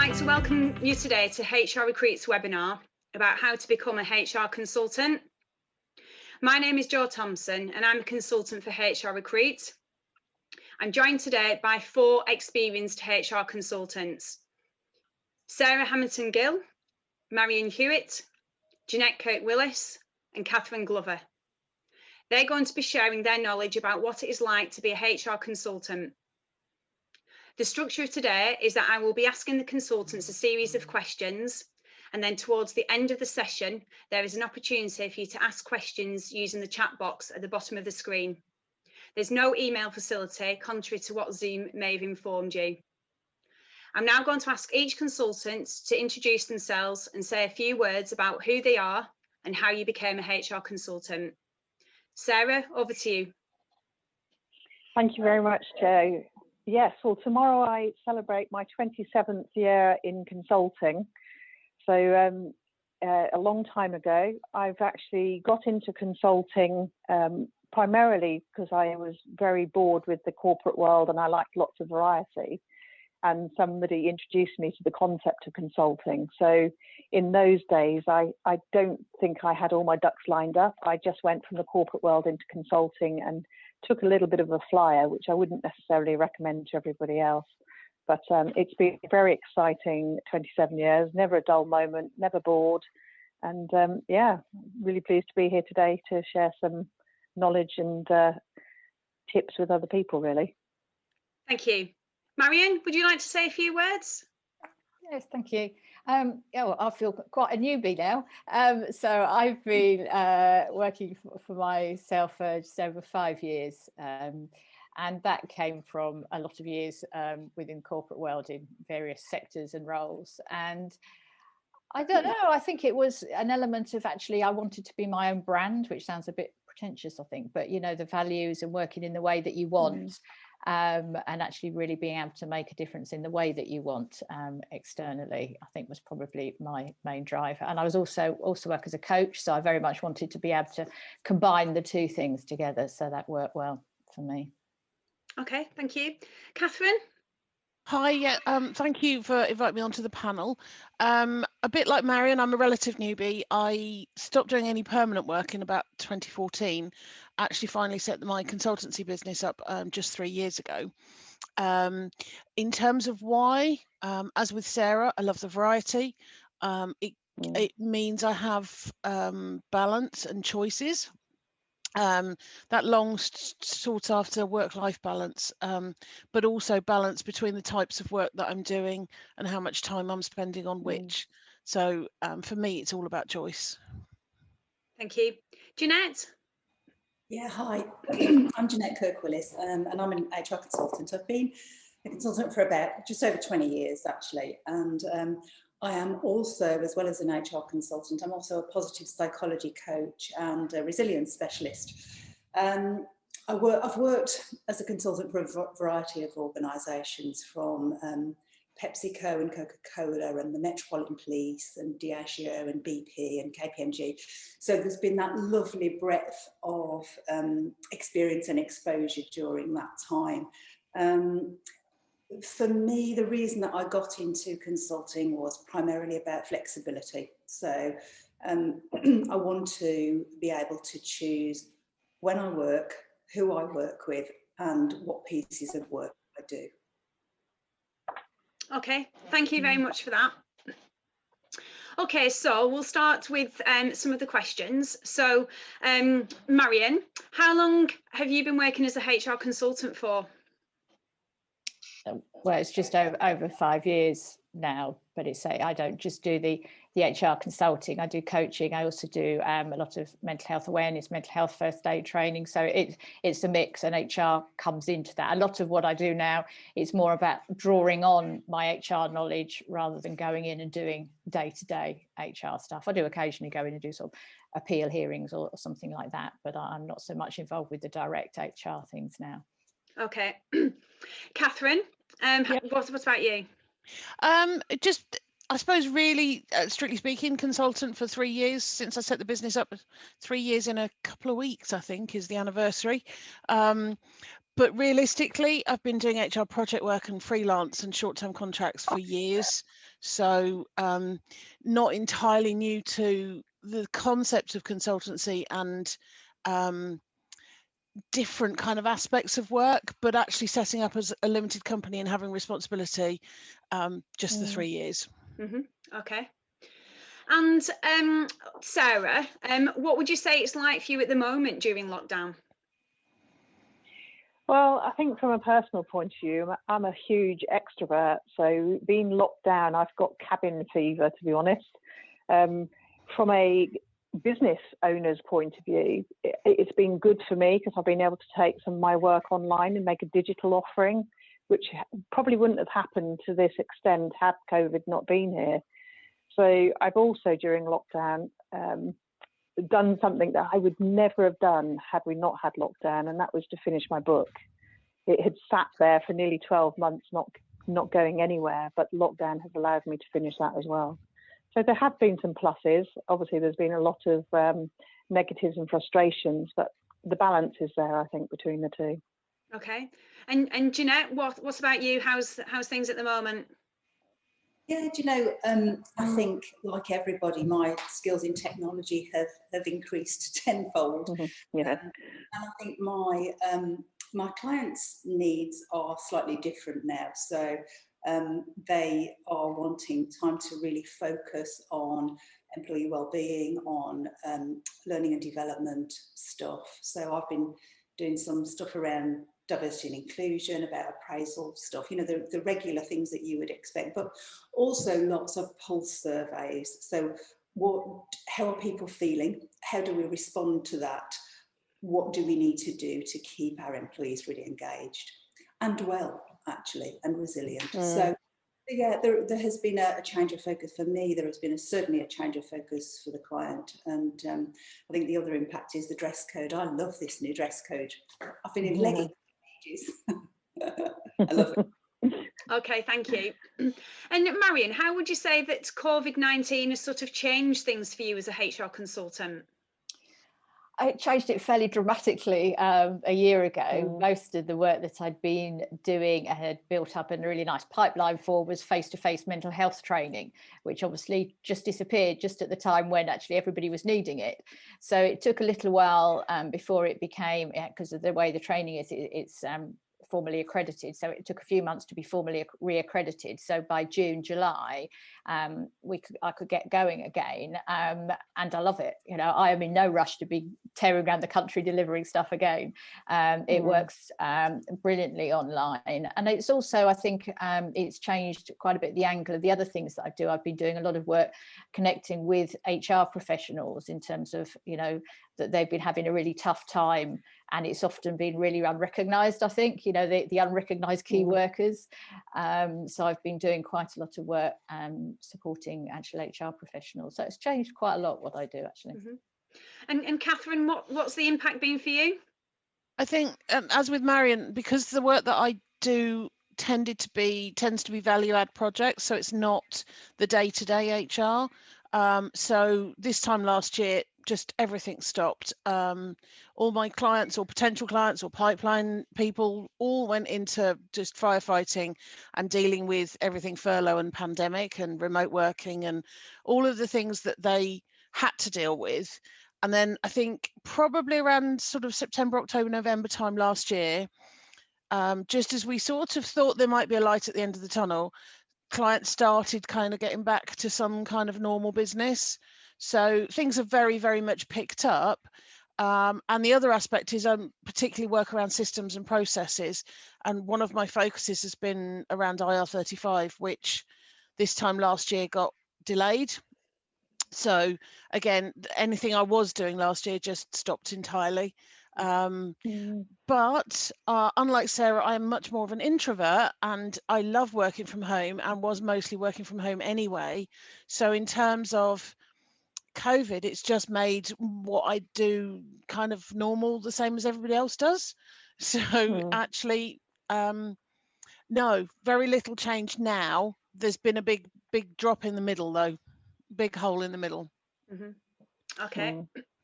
like to welcome you today to HR Recruit's webinar about how to become a HR consultant. My name is Jo Thompson and I'm a consultant for HR Recruit. I'm joined today by 4 experienced HR consultants: Sarah Hamilton-Gill, Marion Hewitt, Jeanette Kirk-Willis and Catherine Glover. They're going to be sharing their knowledge about what it is like to be a HR consultant. The structure of today is that I will be asking the consultants a series of questions, and then towards the end of the session, there is an opportunity for you to ask questions using the chat box at the bottom of the screen. There's no email facility, contrary to what Zoom may have informed you. I'm now going to ask each consultant to introduce themselves and say a few words about who they are and how you became a HR consultant. Sarah, over to you. Thank you very much, Jo. Yes, well, tomorrow I celebrate my 27th year in consulting. So a long time ago, I've actually got into consulting primarily because I was very bored with the corporate world and I liked lots of variety. And somebody introduced me to the concept of consulting. So in those days, I don't think I had all my ducks lined up. I just went from the corporate world into consulting and took a little bit of a flyer, which I wouldn't necessarily recommend to everybody else. But it's been very exciting 27 years, never a dull moment, never bored. And yeah, really pleased to be here today to share some knowledge and tips with other people, really. Thank you. Marion, would you like to say a few words? Yes, thank you. Yeah, well, I feel quite a newbie now. So I've been working for myself for just over 5 years. And that came from a lot of years within the corporate world in various sectors and roles. And I don't know, I think it was an element of actually I wanted to be my own brand, which sounds a bit pretentious, I think, but you know, the values and working in the way that you want. And actually really being able to make a difference in the way that you want externally, I think was probably my main driver. And I was also work as a coach, so I very much wanted to be able to combine the two things together, so that worked well for me. Okay, thank you. Catherine? Hi, yeah, thank you for inviting me onto the panel. A bit like Marion, I'm a relative newbie. I stopped doing any permanent work in about 2014, actually finally set my consultancy business up just 3 years ago. In terms of why, as with Sarah, I love the variety. It means I have balance and choices. That long sought after work-life balance, but also balance between the types of work that I'm doing and how much time I'm spending on which. So for me, it's all about choice. Thank you. Jeanette? Yeah, hi. I'm Jeanette Kirk-Willis and I'm an HR consultant. I've been a consultant for about just over 20 years, actually. And I am also, as well as an HR consultant, I'm also a positive psychology coach and a resilience specialist. I've worked as a consultant for a variety of organisations, from PepsiCo and Coca-Cola and the Metropolitan Police and Diageo and BP and KPMG. So there's been that lovely breadth of experience and exposure during that time. For me, the reason that I got into consulting was primarily about flexibility. So I want to be able to choose when I work, who I work with, and what pieces of work I do. Okay, thank you very much for that. Okay, so we'll start with some of the questions. So, Marion, how long have you been working as a HR consultant for? Well, it's just over 5 years now, but I don't just do the HR consulting. I do coaching. I also do a lot of mental health awareness, mental health first aid training. So it's a mix, and HR comes into that. A lot of what I do now is more about drawing on my HR knowledge rather than going in and doing day-to-day HR stuff. I do occasionally go in and do sort of appeal hearings or something like that, but I'm not so much involved with the direct HR things now. Okay. Catherine, what about you? I suppose really, strictly speaking, consultant for 3 years since I set the business up. 3 years in a couple of weeks, I think, is the anniversary. But realistically, I've been doing HR project work and freelance and short-term contracts for years. So not entirely new to the concept of consultancy and different kind of aspects of work, but actually setting up as a limited company and having responsibility just the 3 years. Okay. And Sarah, what would you say it's like for you at the moment during lockdown? Well, I think from a personal point of view, I'm a huge extrovert. So being locked down, I've got cabin fever, to be honest. From a business owner's point of view, it's been good for me because I've been able to take some of my work online and make a digital offering, which probably wouldn't have happened to this extent had COVID not been here. So I've also, during lockdown, done something that I would never have done had we not had lockdown, and that was to finish my book. It had sat there for nearly 12 months, not going anywhere, but lockdown has allowed me to finish that as well. So there have been some pluses. Obviously, there's been a lot of negatives and frustrations, but the balance is there, I think, between the two. Okay. And Jeanette, what about you? How's things at the moment? Yeah, do you know, I think like everybody, my skills in technology have increased tenfold. Yeah. And I think my clients' needs are slightly different now. So they are wanting time to really focus on employee well-being, on learning and development stuff. So I've been doing some stuff around diversity and inclusion, about appraisal stuff, you know, the regular things that you would expect, but also lots of pulse surveys. So how are people feeling? How do we respond to that? What do we need to do to keep our employees really engaged and well, actually, and resilient? So yeah, there has been a change of focus for me. There has been certainly a change of focus for the client. And I think the other impact is the dress code. I love this new dress code. I've been in leggings for ages. I love it. Okay, thank you. And Marion, how would you say that COVID-19 has sort of changed things for you as a HR consultant? I changed it fairly dramatically a year ago. Most of the work that I'd been doing and had built up a really nice pipeline for was face-to-face mental health training, which obviously just disappeared just at the time when actually everybody was needing it. So it took a little while before it became, because of the way the training is, it's formally accredited. So it took a few months to be formally reaccredited. So by June, July, I could get going again. And I love it. You know, I am in no rush to be tearing around the country delivering stuff again. It works brilliantly online. And it's also, I think it's changed quite a bit the angle of the other things that I do. I've been doing a lot of work connecting with HR professionals in terms of, you know, that they've been having a really tough time, and it's often been really unrecognised, I think, you know, the unrecognised key workers. So I've been doing quite a lot of work supporting actual HR professionals. So it's changed quite a lot what I do, actually. And Catherine, what's the impact been for you? I think, as with Marion, because the work that I do tends to be value add projects, so it's not the day-to-day HR. So this time last year, just everything stopped. All my clients or potential clients or pipeline people all went into just firefighting and dealing with everything furlough and pandemic and remote working and all of the things that they had to deal with. And then I think probably around sort of September, October, November time last year, just as we sort of thought there might be a light at the end of the tunnel, clients started kind of getting back to some kind of normal business. So things have very, very much picked up. And the other aspect is particularly work around systems and processes. And one of my focuses has been around IR35, which this time last year got delayed. So again, anything I was doing last year just stopped entirely. But unlike Sarah, I am much more of an introvert and I love working from home and was mostly working from home anyway. So in terms of COVID, it's just made what I do kind of normal, the same as everybody else does. So actually, no, very little change now. There's been a big drop in the middle though, big hole in the middle. Okay.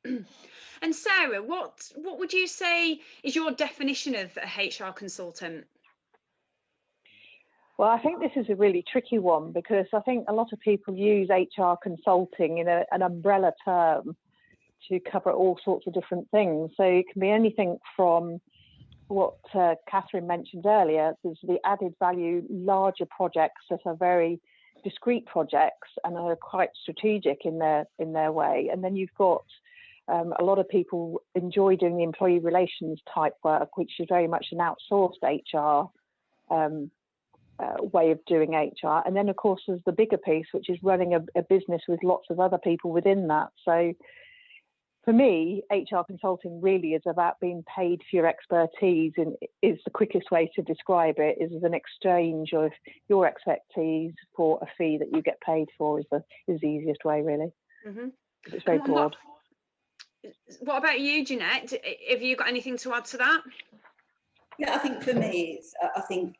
And Sarah, what would you say is your definition of a HR consultant? Well, I think this is a really tricky one, because I think a lot of people use HR consulting in an umbrella term to cover all sorts of different things. So it can be anything from what Catherine mentioned earlier. There's the added value, larger projects that are very discrete projects and are quite strategic in their way. And then you've got a lot of people enjoy doing the employee relations type work, which is very much an outsourced HR way of doing HR. And then, of course, there's the bigger piece, which is running a business with lots of other people within that. So for me, HR consulting really is about being paid for your expertise, and is the quickest way to describe it, is an exchange of your expertise for a fee that you get paid for, is the easiest way, really. Mm-hmm. It's very broad. What about you, Jeanette? Have you got anything to add to that? Yeah, I think for me, I think,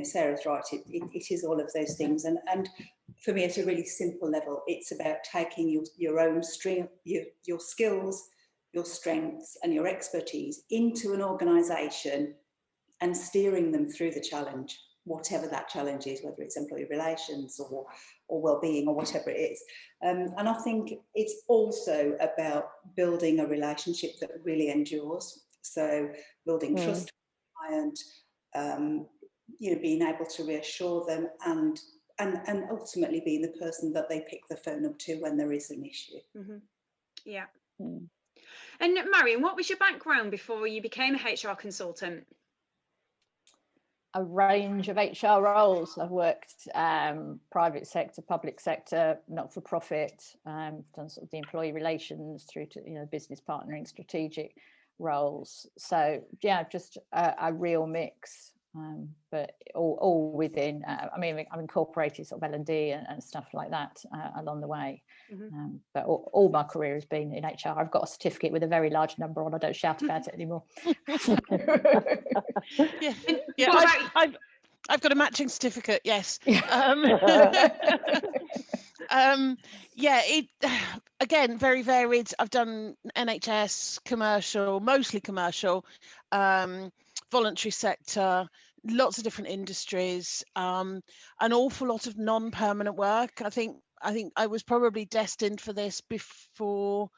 Sarah's right. It is all of those things, and for me, at a really simple level, it's about taking your own strength, your skills, your strengths, and your expertise into an organisation and steering them through the challenge, whatever that challenge is, whether it's employee relations or well-being or whatever it is. And I think it's also about building a relationship that really endures. So building trust with the client, being able to reassure them, and ultimately being the person that they pick the phone up to when there is an issue. Mm-hmm. Yeah. And Marion, what was your background before you became a HR consultant? A range of HR roles. I've worked private sector, public sector, not-for-profit, done sort of the employee relations through to business partnering, strategic roles. So yeah, just a real mix, but all within. I've incorporated sort of L&D and stuff like that along the way. Mm-hmm. But all my career has been in HR. I've got a certificate with a very large number on. I don't shout about it anymore. I've got a matching certificate. Yes. Again, very varied. I've done NHS, commercial, mostly commercial, voluntary sector, lots of different industries, an awful lot of non-permanent work. I think I was probably destined for this before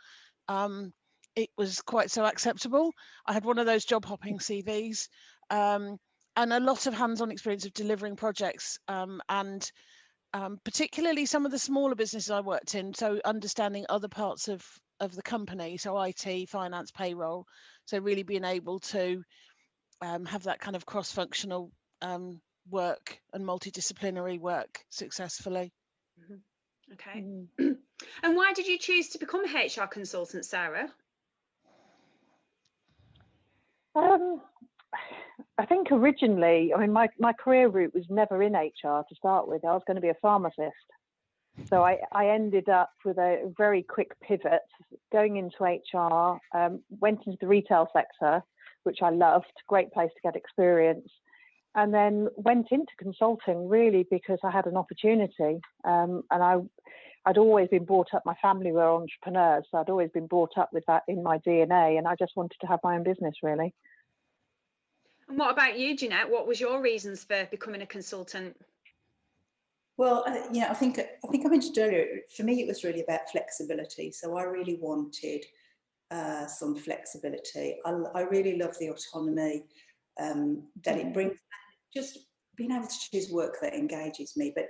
it was quite so acceptable. I had one of those job hopping CVs, and a lot of hands-on experience of delivering projects, and particularly some of the smaller businesses I worked in. So understanding other parts of the company, so IT, finance, payroll. So really being able to have that kind of cross-functional work and multidisciplinary work successfully. Mm-hmm. Okay. And why did you choose to become a HR consultant, Sarah? I think originally, my career route was never in HR to start with. I was going to be a pharmacist. So I ended up with a very quick pivot, going into HR, went into the retail sector, which I loved, great place to get experience, and then went into consulting really because I had an opportunity. And I'd always been brought up, my family were entrepreneurs, so I'd always been brought up with that in my DNA, and I just wanted to have my own business really. And what about you, Jeanette? What was your reasons for becoming a consultant? Well, I think I mentioned earlier, for me, it was really about flexibility. So I really wanted some flexibility. I really love the autonomy that it brings, just being able to choose work that engages me. But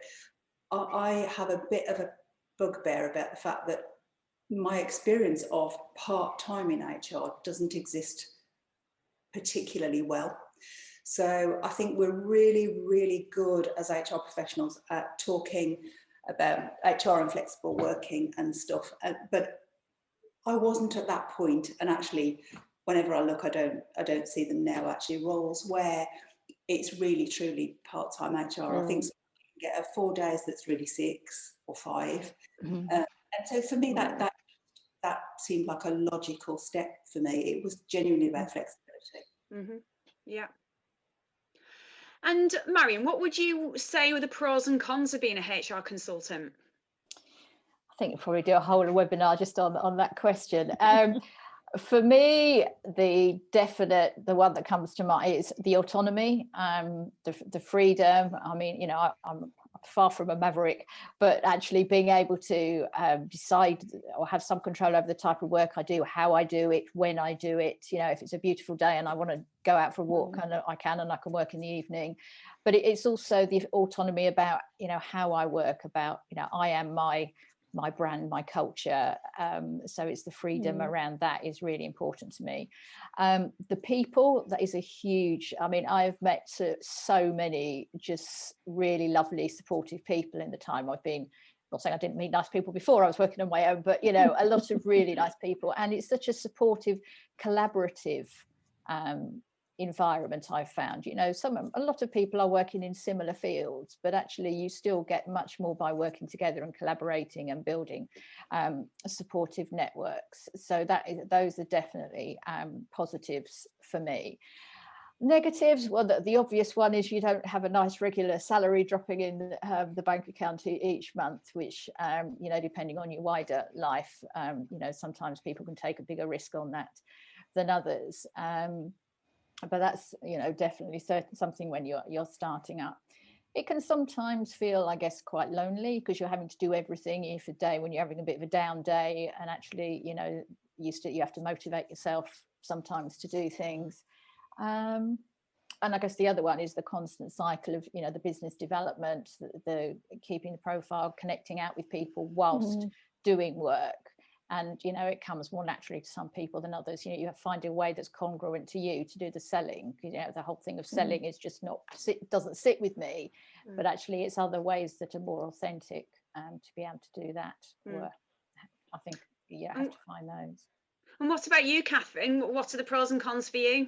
I have a bit of a bugbear about the fact that my experience of part-time in HR doesn't exist particularly well. So I think we're really, really good as HR professionals at talking about HR and flexible working and stuff. But I wasn't at that point, and actually, whenever I look, I don't see them now. Actually, roles where it's really truly part-time HR. I think you can get 4 days that's really 6 or 5, and so for me that seemed like a logical step for me. It was genuinely about flexibility. Mm-hmm. Yeah. And Marion, what would you say were the pros and cons of being a HR consultant? I think we'll probably do a whole webinar just on that question. For me, the one that comes to mind is the autonomy, the freedom. I mean, you know, I'm far from a maverick, but actually being able to decide or have some control over the type of work I do, how I do it, when I do it. You know, if it's a beautiful day and I want to go out for a walk, and I can work in the evening. But it's also the autonomy about, you know, how I work, about, you know, I am my brand, my culture. So it's the freedom around that is really important to me. The people, that is a huge, I mean, I've met so many just really lovely, supportive people in the time I've been, not saying I didn't meet nice people before I was working on my own, but, you know, a lot of really nice people. And it's such a supportive, collaborative environment I've found. You know, a lot of people are working in similar fields, but actually you still get much more by working together and collaborating and building supportive networks. So those are definitely positives for me. Negatives, well, the obvious one is you don't have a nice regular salary dropping in the bank account each month, which, you know, depending on your wider life, you know, sometimes people can take a bigger risk on that than others. But that's, you know, definitely something when you're starting up. It can sometimes feel, I guess, quite lonely because you're having to do everything. If a day when you're having a bit of a down day, and actually, you know, you have to motivate yourself sometimes to do things. And I guess the other one is the constant cycle of, you know, the business development, the keeping the profile, connecting out with people whilst doing work. And, you know, it comes more naturally to some people than others. You know, you have to find a way that's congruent to you to do the selling. You know, the whole thing of selling is just doesn't sit with me, but actually it's other ways that are more authentic to be able to do that work. I think you have to find those. And what about you, Catherine? What are the pros and cons for you?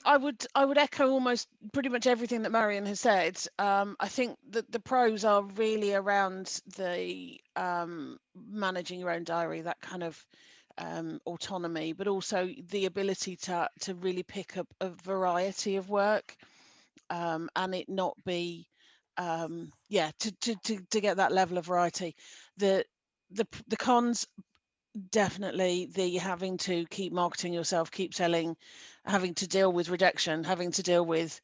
I would echo almost pretty much everything that Marion has said. I think that the pros are really around the managing your own diary, that kind of autonomy, but also the ability to really pick up a variety of work, and it not be to get that level of variety. The cons, definitely the having to keep marketing yourself, keep selling, having to deal with rejection, having to deal with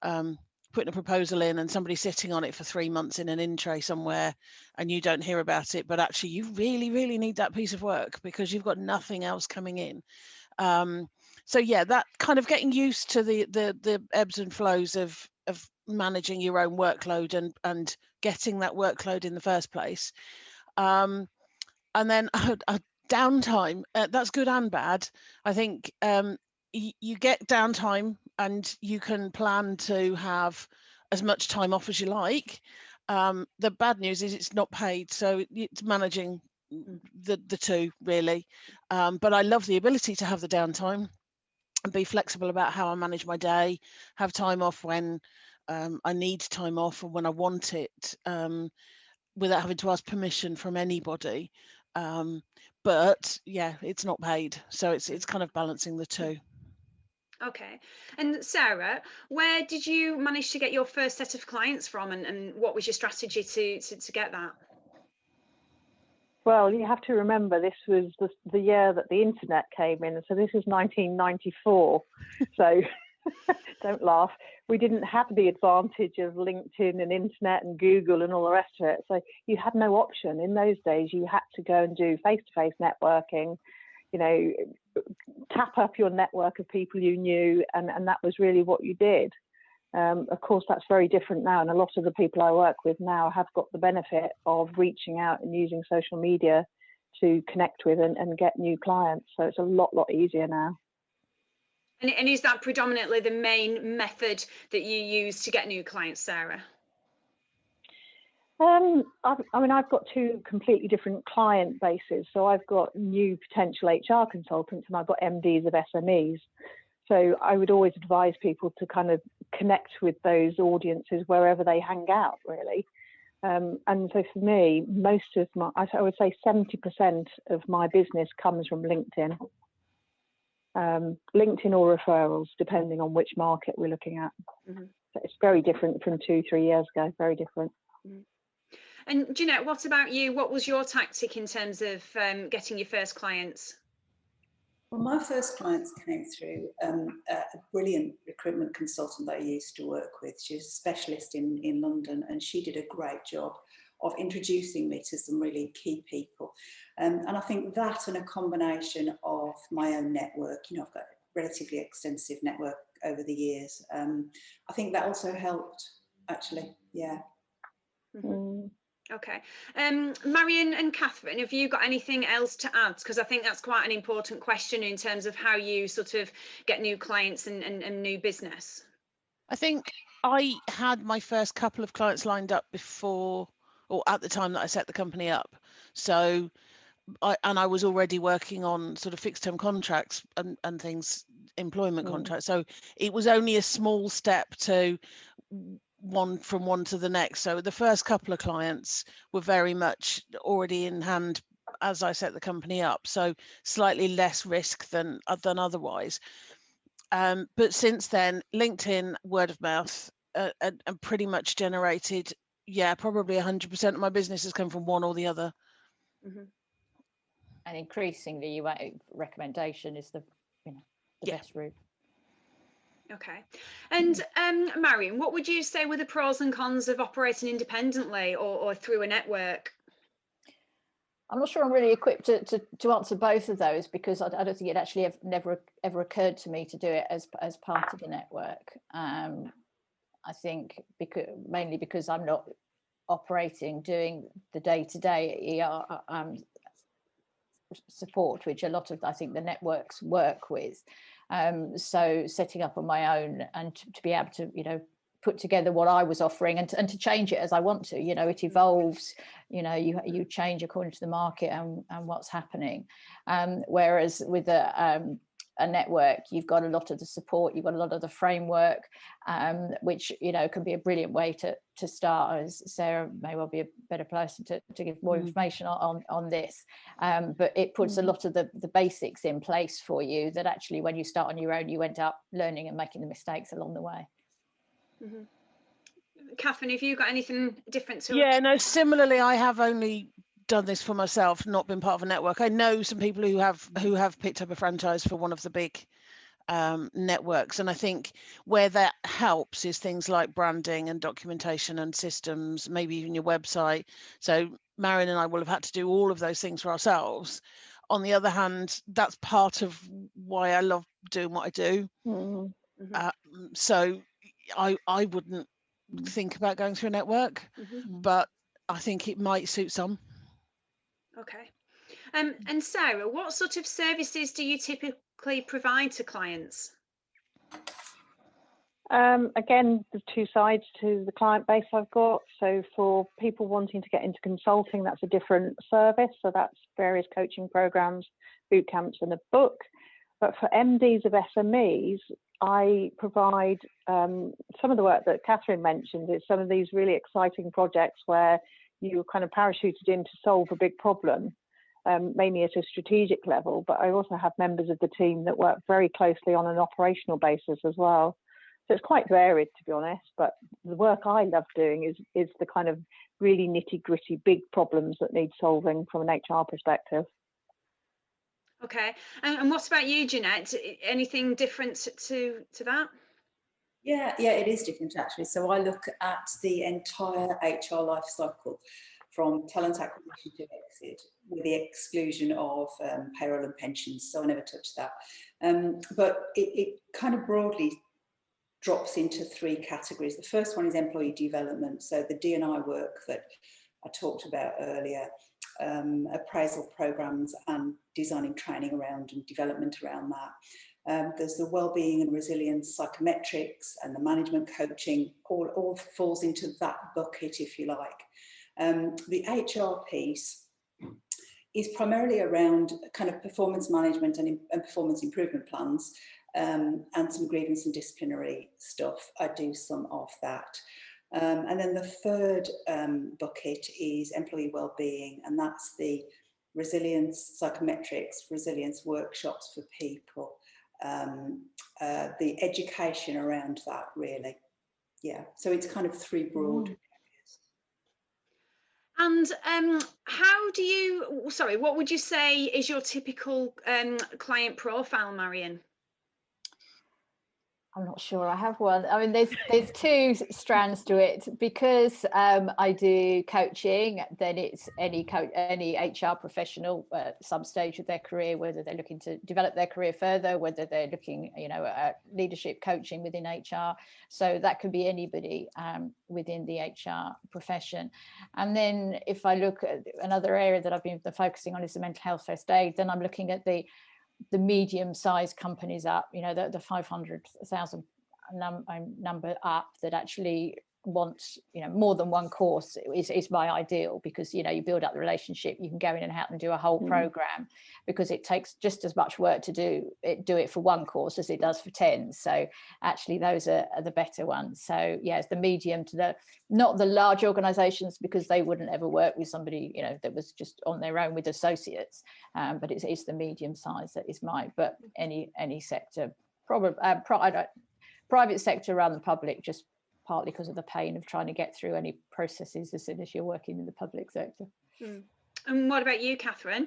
putting a proposal in and somebody sitting on it for 3 months in an in tray somewhere and you don't hear about it, but actually you really, really need that piece of work because you've got nothing else coming in. So yeah, that kind of getting used to the ebbs and flows of managing your own workload and getting that workload in the first place. And then downtime, that's good and bad. I think you get downtime and you can plan to have as much time off as you like. The bad news is it's not paid, so it's managing the two really. But I love the ability to have the downtime and be flexible about how I manage my day, have time off when I need time off or when I want it, without having to ask permission from anybody. But yeah, it's not paid, so it's kind of balancing the two. Okay. And Sarah, where did you manage to get your first set of clients from, and what was your strategy to get that? Well, you have to remember this was the year that the internet came in, so this is 1994. So don't laugh. We didn't have the advantage of LinkedIn and internet and Google and all the rest of it. So you had no option. In those days, you had to go and do face-to-face networking, you know, tap up your network of people you knew, and that was really what you did. Of course, that's very different now, and a lot of the people I work with now have got the benefit of reaching out and using social media to connect with and get new clients. So it's a lot easier now. And is that predominantly the main method that you use to get new clients, Sarah? I mean, I've got two completely different client bases. So I've got new potential HR consultants and I've got MDs of SMEs. So I would always advise people to kind of connect with those audiences wherever they hang out, really. And so for me, most of I would say 70% of my business comes from LinkedIn. LinkedIn or referrals, depending on which market we're looking at. So it's very different from 2-3 years ago, very different. And Jeanette, what about you? What was your tactic in terms of getting your first clients? Well, my first clients came through a brilliant recruitment consultant that I used to work with. She was a specialist in London, and she did a great job of introducing me to some really key people. And I think that, and a combination of my own network, you know, I've got a relatively extensive network over the years. I think that also helped, actually, yeah. Mm-hmm. Okay. Marion and Catherine, have you got anything else to add? Because I think that's quite an important question in terms of how you sort of get new clients and new business. I think I had my first couple of clients lined up before, or at the time that I set the company up. So I was already working on sort of fixed term contracts and things, employment contracts. So it was only a small step to from one to the next. So the first couple of clients were very much already in hand as I set the company up. So slightly less risk than otherwise. But since then, LinkedIn, word of mouth, and pretty much generated, yeah, probably 100% of my business has come from one or the other. Mm-hmm. And increasingly, recommendation is the best route. Okay. And Marion, what would you say were the pros and cons of operating independently or through a network? I'm not sure I'm really equipped to answer both of those, because I don't think it actually never ever occurred to me to do it as part of the network. I think mainly because I'm not doing the day-to-day ER support, which a lot of, I think, the networks work with. So setting up on my own and to be able to, you know, put together what I was offering and to change it as I want to, you know, it evolves, you know, you change according to the market and what's happening. Whereas with a network, you've got a lot of the support, you've got a lot of the framework, which, you know, can be a brilliant way to start. As Sarah may well be a better person to give more information on this, but it puts a lot of the basics in place for you that actually when you start on your own, you end up learning and making the mistakes along the way. Mm-hmm. Catherine, have you got anything different to? Yeah, no, similarly, I have only done this for myself, not been part of a network. I know some people who have picked up a franchise for one of the big networks, and I think where that helps is things like branding and documentation and systems, maybe even your website. So Marion and I will have had to do all of those things for ourselves. On the other hand, that's part of why I love doing what I do. Mm-hmm. So I wouldn't think about going through a network, but I think it might suit some. Okay. And Sarah, what sort of services do you typically provide to clients? Again, there's two sides to the client base I've got. So for people wanting to get into consulting, that's a different service. So that's various coaching programs, boot camps, and a book. But for MDs of SMEs, I provide some of the work that Catherine mentioned is some of these really exciting projects where you're kind of parachuted in to solve a big problem, mainly at a strategic level. But I also have members of the team that work very closely on an operational basis as well. So it's quite varied, to be honest. But the work I love doing is the kind of really nitty-gritty big problems that need solving from an HR perspective. Okay, and what about you, Jeanette? Anything different to that? Yeah, it is different actually. So I look at the entire HR life cycle from talent acquisition to exit, with the exclusion of payroll and pensions. So I never touch that. But it kind of broadly drops into three categories. The first one is employee development. So the D&I work that I talked about earlier, appraisal programs and designing training around and development around that. There's the wellbeing and resilience psychometrics and the management coaching, all falls into that bucket, if you like. The HR piece is primarily around kind of performance management and performance improvement plans, and some grievance and disciplinary stuff. I do some of that. And then the third bucket is employee wellbeing, and that's the resilience psychometrics, resilience workshops for people, the education around that, really. Yeah, so it's kind of three broad areas. And what would you say is your typical client profile, Marion? I'm not sure I have one. I mean, there's two strands to it. Because I do coaching, then it's any HR professional at some stage of their career, whether they're looking to develop their career further, whether they're looking, at leadership coaching within HR. So that could be anybody within the HR profession. And then if I look at another area that I've been focusing on is the mental health first aid, then I'm looking at the medium-sized companies up, the 500,000 number up, that actually want, more than one course is my ideal, because, you build up the relationship, you can go in and out and do a whole program, because it takes just as much work to do it for one course as it does for 10. So actually those are the better ones. So yeah, it's the medium to not the large organizations, because they wouldn't ever work with somebody, that was just on their own with associates. But it's the medium size that is mine. But any sector, probably private sector rather than public, just partly because of the pain of trying to get through any processes as soon as you're working in the public sector. And what about you, Catherine?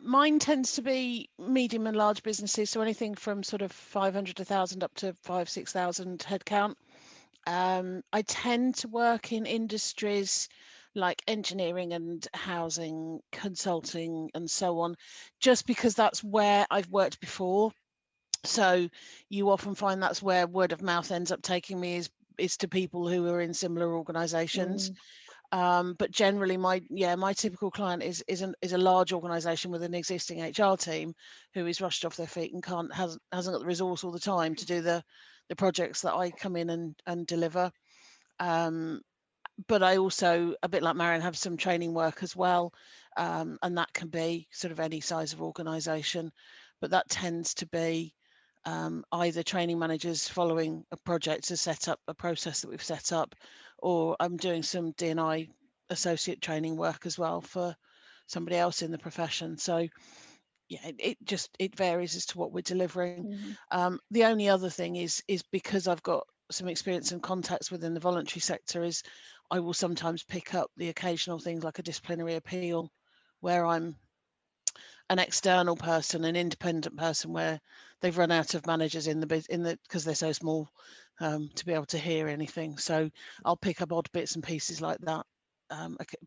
Mine tends to be medium and large businesses, so anything from sort of 500 to 1,000 up to 5,000-6,000 headcount. I tend to work in industries like engineering and housing, consulting and so on, just because that's where I've worked before. So you often find that's where word of mouth ends up taking me, is to people who are in similar organizations. But generally my typical client is a large organization with an existing HR team who is rushed off their feet and hasn't got the resource all the time to do the projects that I come in and deliver. But I also, a bit like Marion, have some training work as well, and that can be sort of any size of organization, but that tends to be either training managers following a project to set up a process that we've set up, or I'm doing some D&I associate training work as well for somebody else in the profession. So yeah, it varies as to what we're delivering. The only other thing is because I've got some experience and contacts within the voluntary sector, is I will sometimes pick up the occasional things like a disciplinary appeal, where I'm an external person, an independent person, where they've run out of managers because they're so small to be able to hear anything. So I'll pick up odd bits and pieces like that,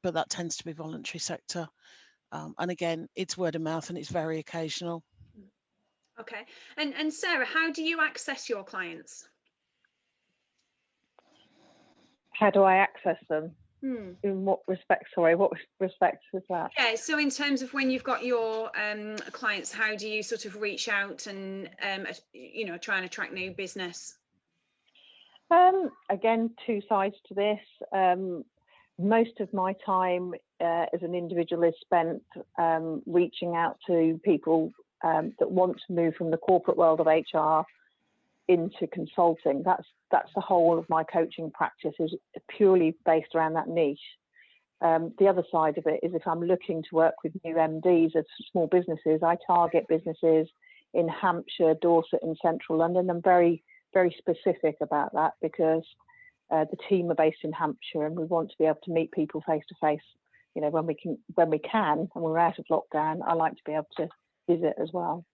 but that tends to be voluntary sector. And again, it's word of mouth and it's very occasional. Okay. And Sarah, how do you access your clients? How do I access them? In what respect? Sorry, what respect was that? Yeah, so in terms of when you've got your clients, how do you sort of reach out and try and attract new business? Again, two sides to this. Most of my time as an individual is spent reaching out to people that want to move from the corporate world of HR into consulting. That's the whole of my coaching practice, is purely based around that niche. The other side of it is if I'm looking to work with new MDs of small businesses, I target businesses in Hampshire, Dorset and Central London. I'm very, very specific about that, because the team are based in Hampshire and we want to be able to meet people face to face. When we can, and we're out of lockdown, I like to be able to visit as well.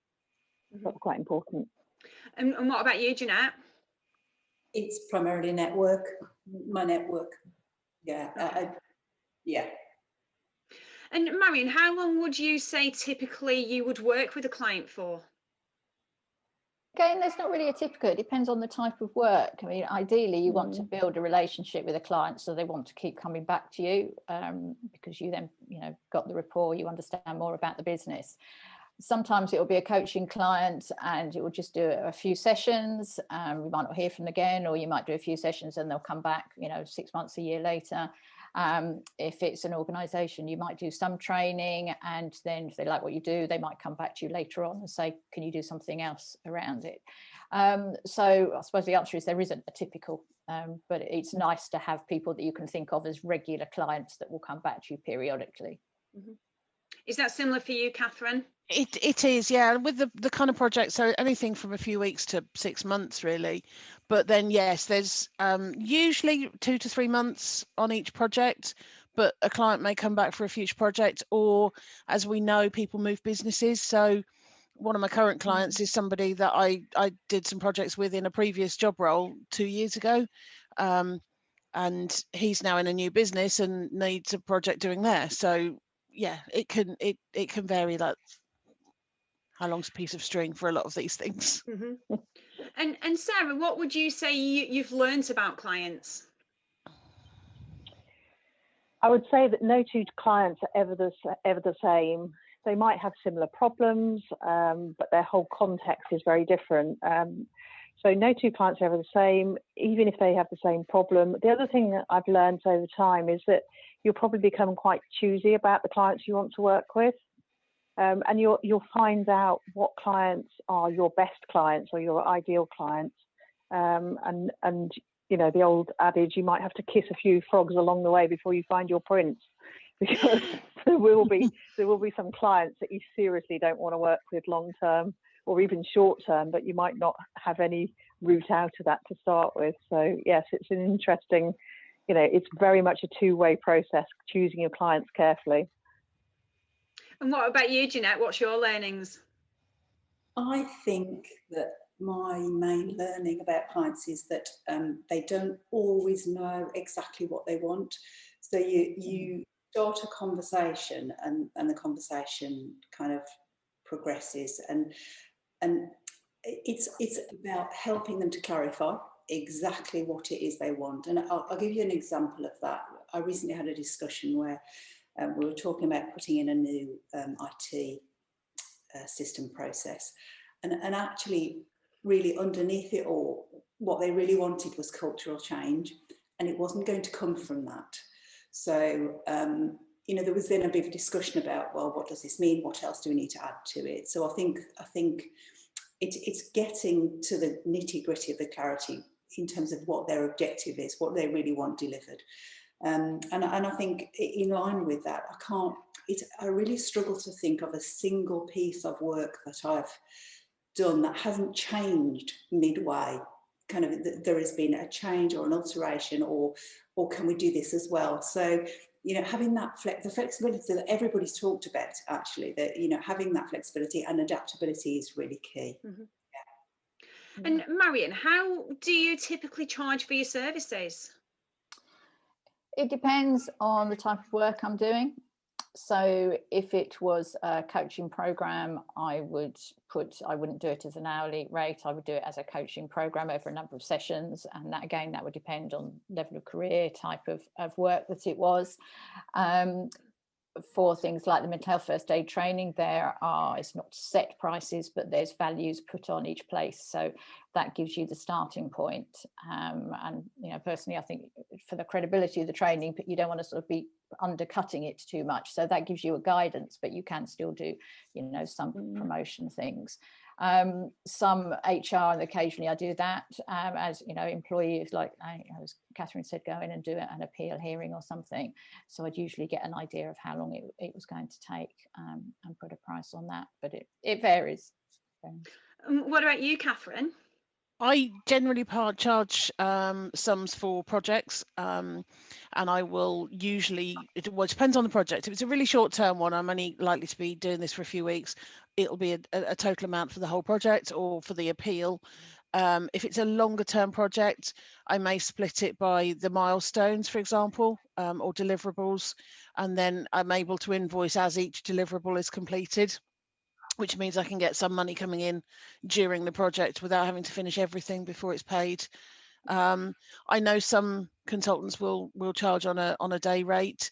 That's quite important. And what about you, Jeanette? It's primarily network. My network. Yeah. Yeah. And Marion, how long would you say typically you would work with a client for? Again, there's not really a typical. It depends on the type of work. I mean, ideally, you want to build a relationship with a client so they want to keep coming back to you, because you then, got the rapport, you understand more about the business. Sometimes it will be a coaching client and it will just do a few sessions. We might not hear from them again, or you might do a few sessions and they'll come back, 6 months, a year later. If it's an organisation, you might do some training, and then if they like what you do, they might come back to you later on and say, can you do something else around it? So I suppose the answer is there isn't a typical, but it's nice to have people that you can think of as regular clients that will come back to you periodically. Is that similar for you, Catherine? It is, yeah, with the kind of project, so anything from a few weeks to 6 months really, but then yes, there's usually 2 to 3 months on each project, but a client may come back for a future project, or as we know, people move businesses. So one of my current clients is somebody that I did some projects with in a previous job role 2 years ago. And he's now in a new business and needs a project doing there. So yeah, it can vary, like how long's a piece of string for a lot of these things. Mm-hmm. And Sarah, what would you say you've learned about clients? I would say that no two clients are ever the same. They might have similar problems, but their whole context is very different. So no two clients are ever the same, even if they have the same problem. The other thing that I've learned over time is that you'll probably become quite choosy about the clients you want to work with. And you'll find out what clients are your best clients or your ideal clients. And you know, the old adage, you might have to kiss a few frogs along the way before you find your prince, because there will be some clients that you seriously don't want to work with long term or even short term, but you might not have any route out of that to start with. So yes, it's an interesting, you know, it's very much a two-way process, choosing your clients carefully. And what about you, Jeanette? What's your learnings? I think that my main learning about clients is that they don't always know exactly what they want. So you start a conversation and the conversation kind of progresses, and it's about helping them to clarify exactly what it is they want. And I'll give you an example of that. I recently had a discussion where we were talking about putting in a new IT system process, and actually really underneath it all, what they really wanted was cultural change, and it wasn't going to come from that. So you know, there was then a bit of discussion about, well, what does this mean? What else do we need to add to it? So I think it's getting to the nitty gritty of the clarity in terms of what their objective is, what they really want delivered. And I think in line with that, I really struggle to think of a single piece of work that I've done that hasn't changed midway. Kind of, there has been a change or an alteration, or can we do this as well? So, you know, having that the flexibility that everybody's talked about, actually, that, you know, having that flexibility and adaptability is really key. Mm-hmm. Yeah. And Marion, how do you typically charge for your services? It depends on the type of work I'm doing. So if it was a coaching program, I wouldn't do it as an hourly rate. I would do it as a coaching program over a number of sessions. And that, again, that would depend on level of career, type of work that it was. For things like the mental health first aid training, it's not set prices, but there's values put on each place. So that gives you the starting point. And, you know, personally, I think for the credibility of the training, you don't want to sort of be undercutting it too much. So that gives you a guidance, but you can still do, you know, some promotion things. Some HR, and occasionally I do that as, you know, employees, like as Catherine said, go in and do an appeal hearing or something. So I'd usually get an idea of how long it was going to take and put a price on that, but it varies. What about you, Catherine? I generally charge sums for projects, and I will usually, it depends on the project. If it's a really short-term one, I'm only likely to be doing this for a few weeks. It'll be a total amount for the whole project or for the appeal. If it's a longer-term project, I may split it by the milestones, for example, or deliverables, and then I'm able to invoice as each deliverable is completed, which means I can get some money coming in during the project without having to finish everything before it's paid. I know some consultants will charge on a day rate.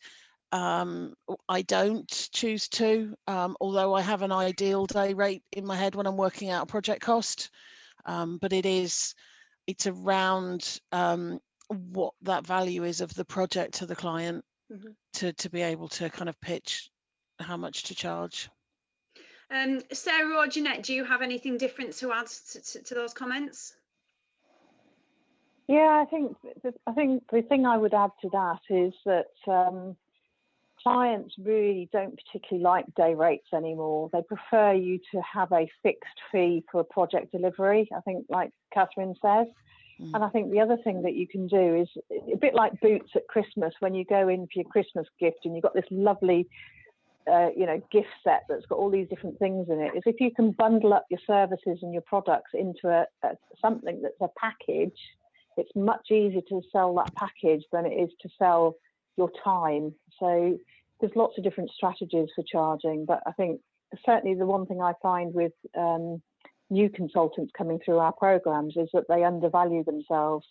I don't choose to, although I have an ideal day rate in my head when I'm working out a project cost. But it's around what that value is of the project to the client, to be able to kind of pitch how much to charge. Sarah or Jeanette, do you have anything different to add to those comments? Yeah, I think the thing I would add to that is that clients really don't particularly like day rates anymore. They prefer you to have a fixed fee for a project delivery, I think, like Catherine says. And I think the other thing that you can do is a bit like boots at Christmas, when you go in for your Christmas gift and you've got this lovely gift set that's got all these different things in it, is if you can bundle up your services and your products into something that's a package, it's much easier to sell that package than it is to sell your time. So there's lots of different strategies for charging, but I think certainly the one thing I find with new consultants coming through our programs is that they undervalue themselves.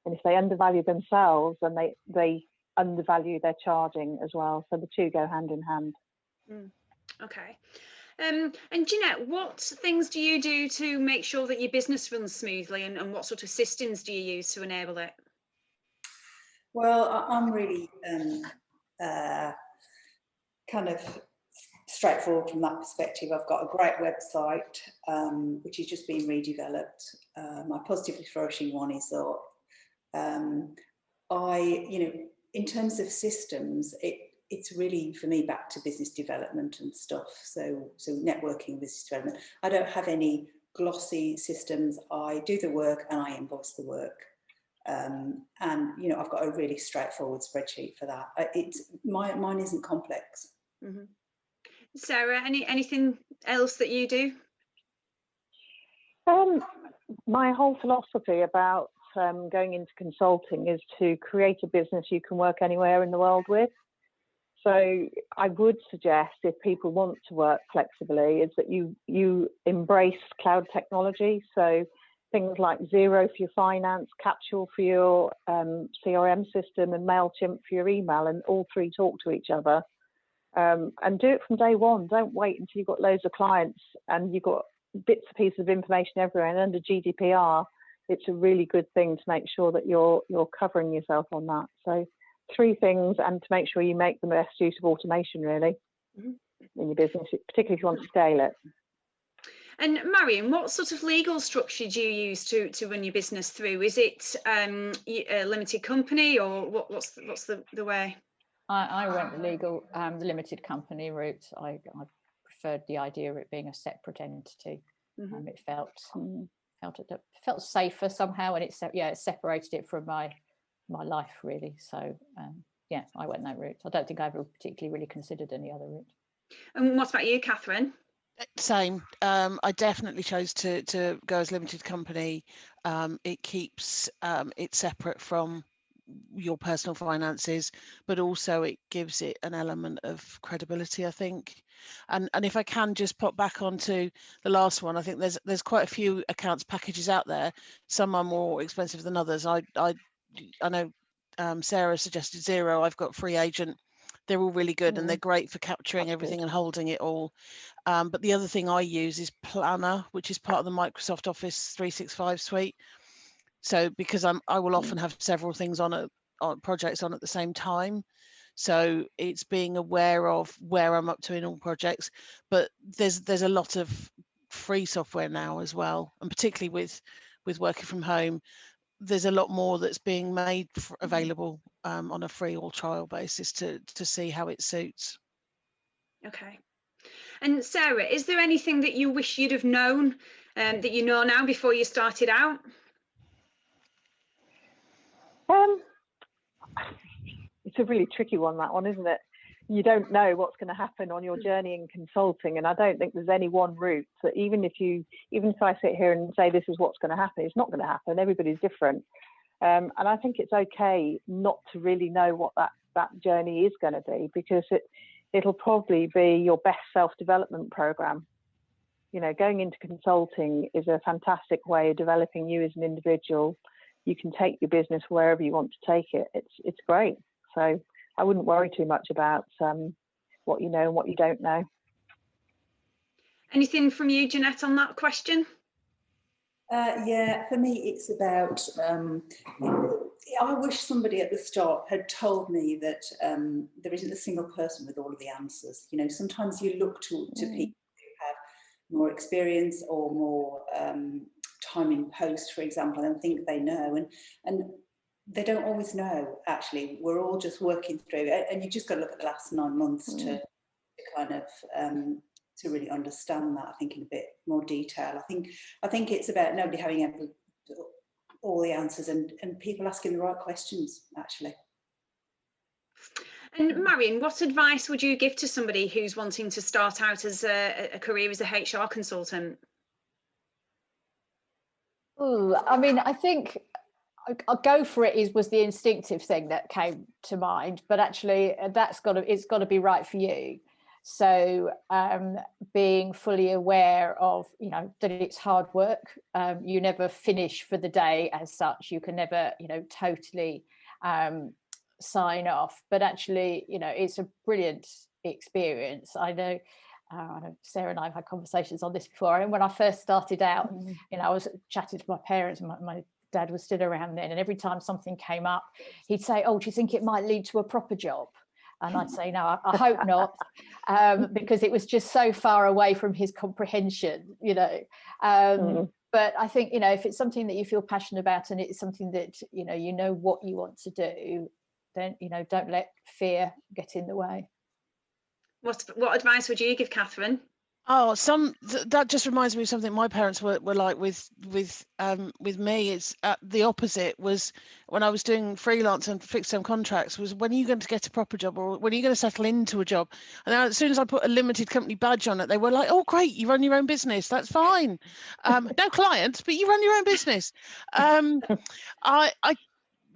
And if they undervalue themselves, then they undervalue their charging as well. So the two go hand in hand. Okay. And Jeanette, what things do you do to make sure that your business runs smoothly, and what sort of systems do you use to enable it? Well, I'm really kind of straightforward from that perspective. I've got a great website which is just being redeveloped. My Positively Flourishing one is up. In terms of systems, it's really for me back to business development and stuff. So networking, business development. I don't have any glossy systems. I do the work and I invoice the work. And I've got a really straightforward spreadsheet for that. Mine isn't complex. Mm-hmm. Sarah, anything else that you do? My whole philosophy about going into consulting is to create a business you can work anywhere in the world with. So I would suggest, if people want to work flexibly, is that you embrace cloud technology. So things like Xero for your finance, Capsule for your CRM system, and MailChimp for your email, and all three talk to each other. And do it from day one. Don't wait until you've got loads of clients and you've got bits and pieces of information everywhere. And under GDPR, it's a really good thing to make sure that you're covering yourself on that. So 3 things, and to make sure you make the best use of automation, really, in your business, particularly if you want to scale it. And Marion, what sort of legal structure do you use to run your business through? Is it a limited company, or what's the way? I went the limited company route. I preferred the idea of it being a separate entity. It felt safer somehow, and it separated it from my life, really. So I went that route. I don't think I ever particularly really considered any other route. And what about you, Catherine? Same. I definitely chose to go as limited company. It keeps it separate from your personal finances, but also it gives it an element of credibility, I think. And if I can just pop back onto the last one, I think there's quite a few accounts packages out there. Some are more expensive than others. I know Sarah suggested Xero. I've got Free Agent. They're all really good, and they're great for capturing everything and holding it all. But the other thing I use is Planner, which is part of the Microsoft Office 365 suite. So because I will often have several things on projects on at the same time. So it's being aware of where I'm up to in all projects. But there's a lot of free software now as well, and particularly with working from home, there's a lot more that's being made available on a free or trial basis to see how it suits. Okay. And Sarah, is there anything that you wish you'd have known that you know now before you started out? It's a really tricky one, that one, isn't it? You don't know what's going to happen on your journey in consulting, and I don't think there's any one route. So even if I sit here and say this is what's going to happen, it's not going to happen. Everybody's different, and I think it's okay not to really know what that journey is going to be, because it'll probably be your best self-development program. Going into consulting is a fantastic way of developing you as an individual. You can take your business wherever you want to take it. It's great. So I wouldn't worry too much about what you know and what you don't know. Anything from you, Jeanette, on that question? For me, it's about, I wish somebody at the start had told me that there isn't a single person with all of the answers. Sometimes you look to people who have more experience or more time in post, for example, and think they know, and they don't always know. Actually, we're all just working through it, and you just got to look at the last 9 months to kind of to really understand that, I think, in a bit more detail. I think it's about nobody having all the answers, and people asking the right questions, actually. And Marion, what advice would you give to somebody who's wanting to start out as a career as a HR consultant? Oh, I mean, I think I'll go for it was the instinctive thing that came to mind, but actually it's got to be right for you. So being fully aware of, you know, that it's hard work. You never finish for the day as such. You can never, you know, totally sign off, but actually, you know, it's a brilliant experience. I know Sarah and I have had conversations on this before. And when I first started out, you know, I was chatting to my parents, and my dad was still around then, and every time something came up, he'd say, "Oh, do you think it might lead to a proper job?" And I'd say, "No, I hope not," because it was just so far away from his comprehension, you know. But I think, you know, if it's something that you feel passionate about and it's something that, you know what you want to do, then, you know, don't let fear get in the way. What advice would you give, Catherine? Oh, that just reminds me of something my parents were like with me. It's the opposite. Was when I was doing freelance and fixed term contracts, was when are you going to get a proper job, or when are you going to settle into a job? And then as soon as I put a limited company badge on it, they were like, "Oh, great, you run your own business. That's fine. No clients, but you run your own business."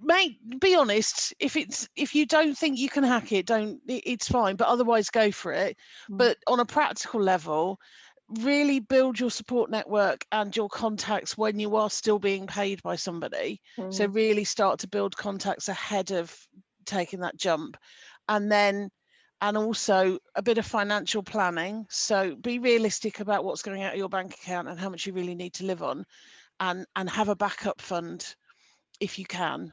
Mate, be honest. If you don't think you can hack it, it's fine. But otherwise, go for it. But on a practical level, really build your support network and your contacts when you are still being paid by somebody. So really start to build contacts ahead of taking that jump, and also a bit of financial planning. So be realistic about what's going out of your bank account and how much you really need to live on, and have a backup fund if you can.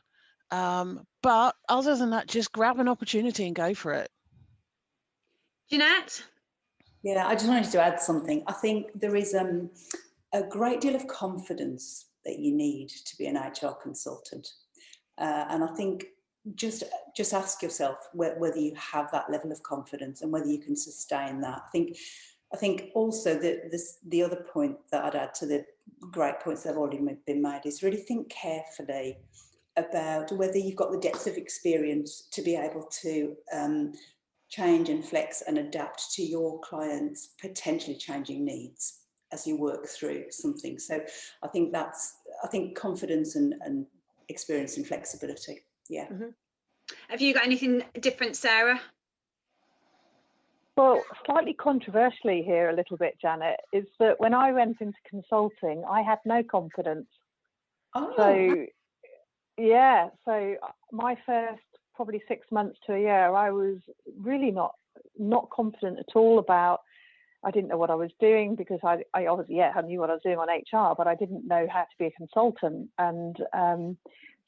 But other than that, just grab an opportunity and go for it. Jeanette? Yeah, I just wanted to add something. I think there is a great deal of confidence that you need to be an HR consultant. And I think just ask yourself whether you have that level of confidence and whether you can sustain that. I think also the other point that I'd add to the great points that have already been made is really think carefully about whether you've got the depth of experience to be able to change and flex and adapt to your clients' potentially changing needs as you work through something. So I think confidence and experience and flexibility. Yeah. Have you got anything different, Sarah? Well, slightly controversially here a little bit, Janet, is that when I went into consulting, I had no confidence. So my first probably 6 months to a year, I was really not confident at all about. I didn't know what I was doing, because I obviously I knew what I was doing on HR, but I didn't know how to be a consultant. And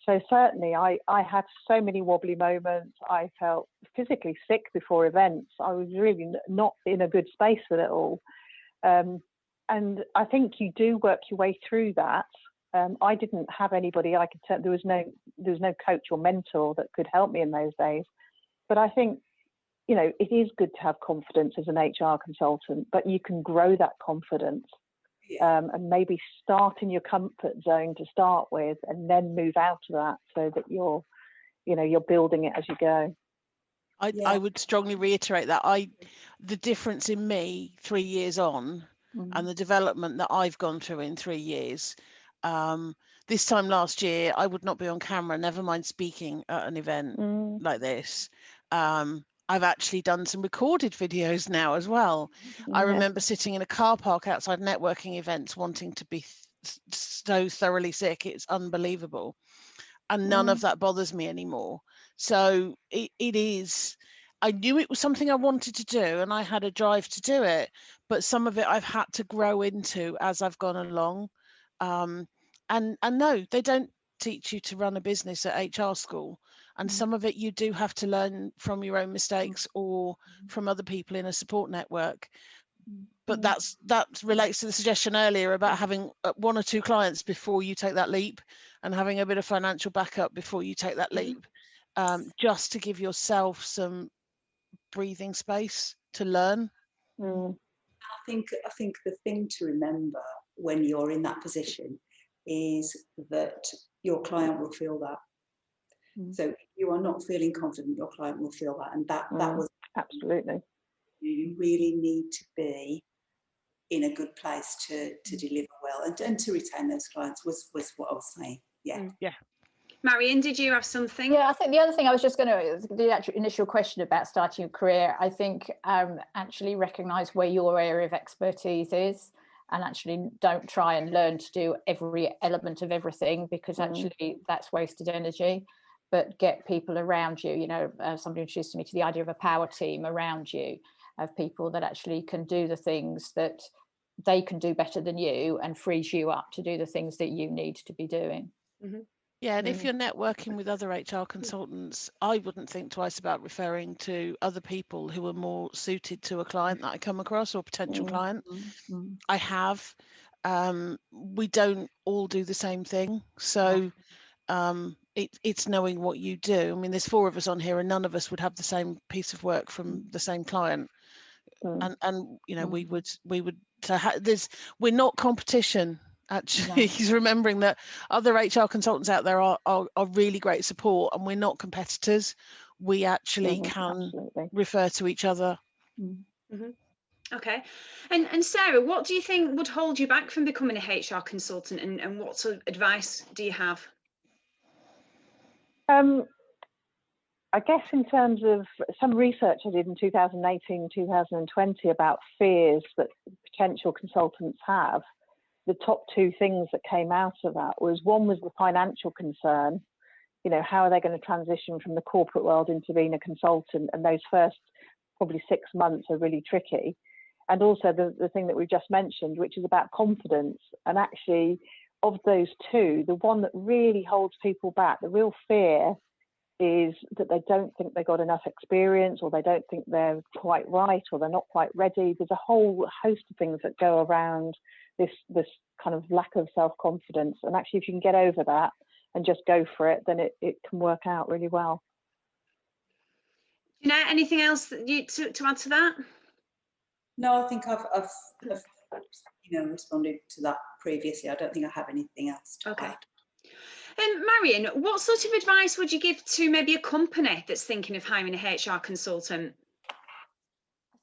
so certainly I had so many wobbly moments. I felt physically sick before events. I was really not in a good space with it all. And I think you do work your way through that. I didn't have anybody I could tell. There was no coach or mentor that could help me in those days. But I think, you know, it is good to have confidence as an HR consultant, but you can grow that confidence and maybe start in your comfort zone to start with, and then move out of that so that you're building it as you go. I would strongly reiterate that. The difference in me 3 years on and the development that I've gone through in 3 years. This time last year, I would not be on camera, never mind speaking at an event like this. I've actually done some recorded videos now as well. I remember sitting in a car park outside networking events wanting to be so thoroughly sick. It's unbelievable. And none of that bothers me anymore. So it is, I knew it was something I wanted to do and I had a drive to do it, but some of it I've had to grow into as I've gone along. And no, they don't teach you to run a business at HR school. And some of it you do have to learn from your own mistakes or from other people in a support network. But that relates to the suggestion earlier about having 1 or 2 clients before you take that leap, and having a bit of financial backup before you take that leap, just to give yourself some breathing space to learn. I think the thing to remember when you're in that position is that your client will feel that. So if you are not feeling confident, your client will feel that. And that was absolutely. You really need to be in a good place to deliver well and to retain those clients was what I was saying. Yeah. Yeah. Marion, did you have something? Yeah, I think the other thing I was just going to, the actual initial question about starting a career, I think actually recognise where your area of expertise is, and actually don't try and learn to do every element of everything, because actually that's wasted energy. But get people around you, you know, somebody introduced me to the idea of a power team around you, of people that actually can do the things that they can do better than you, and frees you up to do the things that you need to be doing. Yeah, and if you're networking with other HR consultants, I wouldn't think twice about referring to other people who are more suited to a client that I come across, or potential client. I have. We don't all do the same thing, so it's knowing what you do. I mean, there's 4 of us on here, and none of us would have the same piece of work from the same client. And you know, we would so we're not competition. Actually, he's remembering that other HR consultants out there are really great support, and we're not competitors. We actually can refer to each other. Okay. And Sarah, what do you think would hold you back from becoming a HR consultant, and what sort of advice do you have? I guess in terms of some research I did in 2018, 2020 about fears that potential consultants have, the top 2 things that came out of that was, one was the financial concern. You know, how are they going to transition from the corporate world into being a consultant? And those first probably 6 months are really tricky. And also the thing that we've just mentioned, which is about confidence. And actually, of those 2, the one that really holds people back, the real fear, is that they don't think they got enough experience, or they don't think they're quite right, or they're not quite ready. There's a whole host of things that go around this kind of lack of self-confidence. And actually, if you can get over that and just go for it, then it can work out really well. You know, anything else that you to add to that? No, I think I've responded to that previously. I don't think I have anything else to add. And Marion, what sort of advice would you give to maybe a company that's thinking of hiring a HR consultant?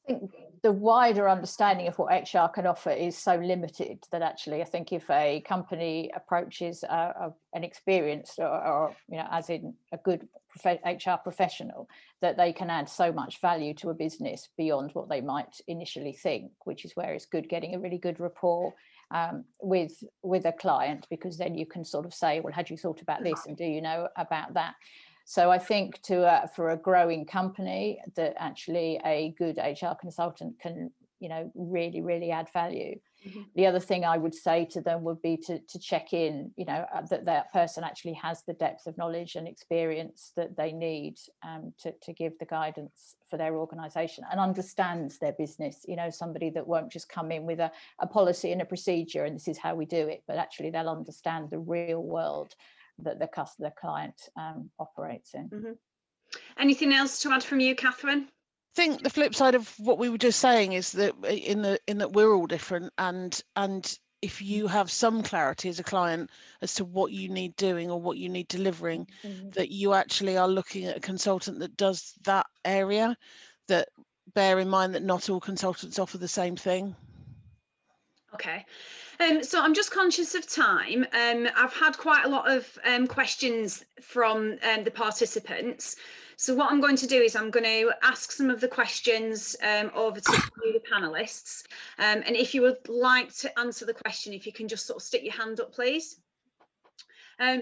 I think the wider understanding of what HR can offer is so limited that actually I think if a company approaches an experienced or you know, as in a good HR professional, that they can add so much value to a business beyond what they might initially think, which is where it's good getting a really good rapport with a client, because then you can sort of say, well, had you thought about this, and do you know about that? So I think for a growing company, that actually a good HR consultant can, you know, really, really add value. Mm-hmm. The other thing I would say to them would be to check in, you know, that person actually has the depth of knowledge and experience that they need to give the guidance for their organisation and understands their business. You know, somebody that won't just come in with a policy and a procedure and this is how we do it, but actually they'll understand the real world that the client operates in. Mm-hmm. Anything else to add from you, Catherine? I think the flip side of what we were just saying is that in that we're all different, and if you have some clarity as a client as to what you need doing or what you need delivering, mm-hmm. that you actually are looking at a consultant that does that area, that bear in mind that not all consultants offer the same thing. Okay. So I'm just conscious of time. I've had quite a lot of questions from the participants. So what I'm going to do is I'm going to ask some of the questions over to the panelists. And if you would like to answer the question, if you can just sort of stick your hand up, please.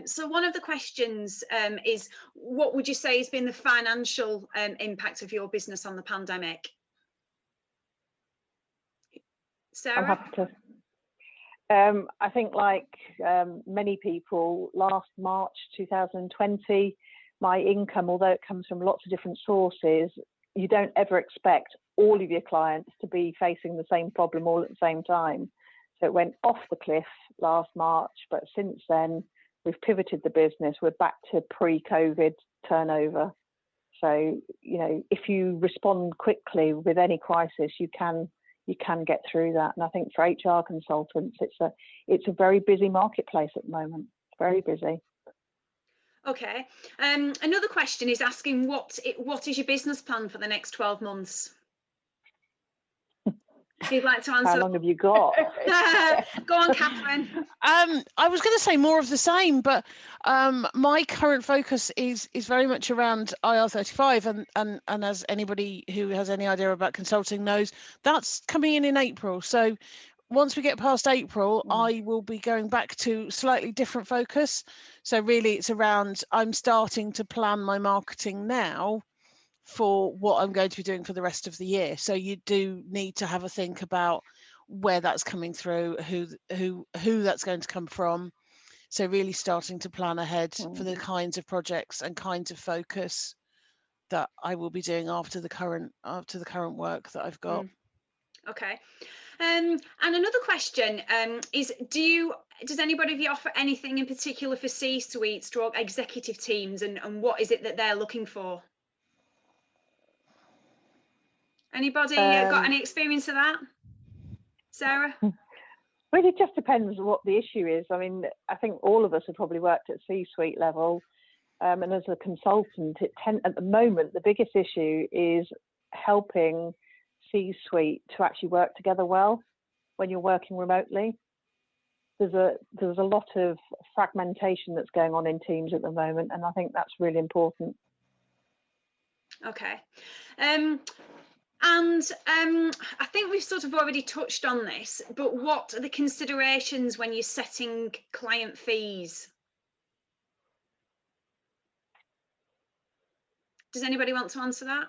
So one of the questions is, what would you say has been the financial impact of your business on the pandemic? Sarah? I'm happy to. I think like many people, last March 2020, my income, although it comes from lots of different sources, you don't ever expect all of your clients to be facing the same problem all at the same time. So it went off the cliff last March, but since then we've pivoted the business. We're back to pre-COVID turnover. So, you know, if you respond quickly with any crisis, you can get through that. And I think for HR consultants, it's a very busy marketplace at the moment. It's very busy. Okay. Another question is asking what is your business plan for the next 12 months? If you'd like to answer. How long have you got? Go on, Catherine. I was going to say more of the same, but my current focus is very much around IR35, and as anybody who has any idea about consulting knows, that's coming in April. So once we get past April, I will be going back to slightly different focus. So really it's around, I'm starting to plan my marketing now for what I'm going to be doing for the rest of the year. So you do need to have a think about where that's coming through, who that's going to come from. So really starting to plan ahead for the kinds of projects and kinds of focus that I will be doing after the current work that I've got. Okay. And another question is, does anybody of you offer anything in particular for C-suites or executive teams, and what is it that they're looking for? Anybody got any experience of that? Sarah? Well, it just depends what the issue is. I mean, I think all of us have probably worked at C-suite level, and as a consultant, at the moment, the biggest issue is helping C-suite to actually work together well when you're working remotely. There's a lot of fragmentation that's going on in teams at the moment, and I think that's really important. Okay. And I think we've sort of already touched on this, but what are the considerations when you're setting client fees? Does anybody want to answer that?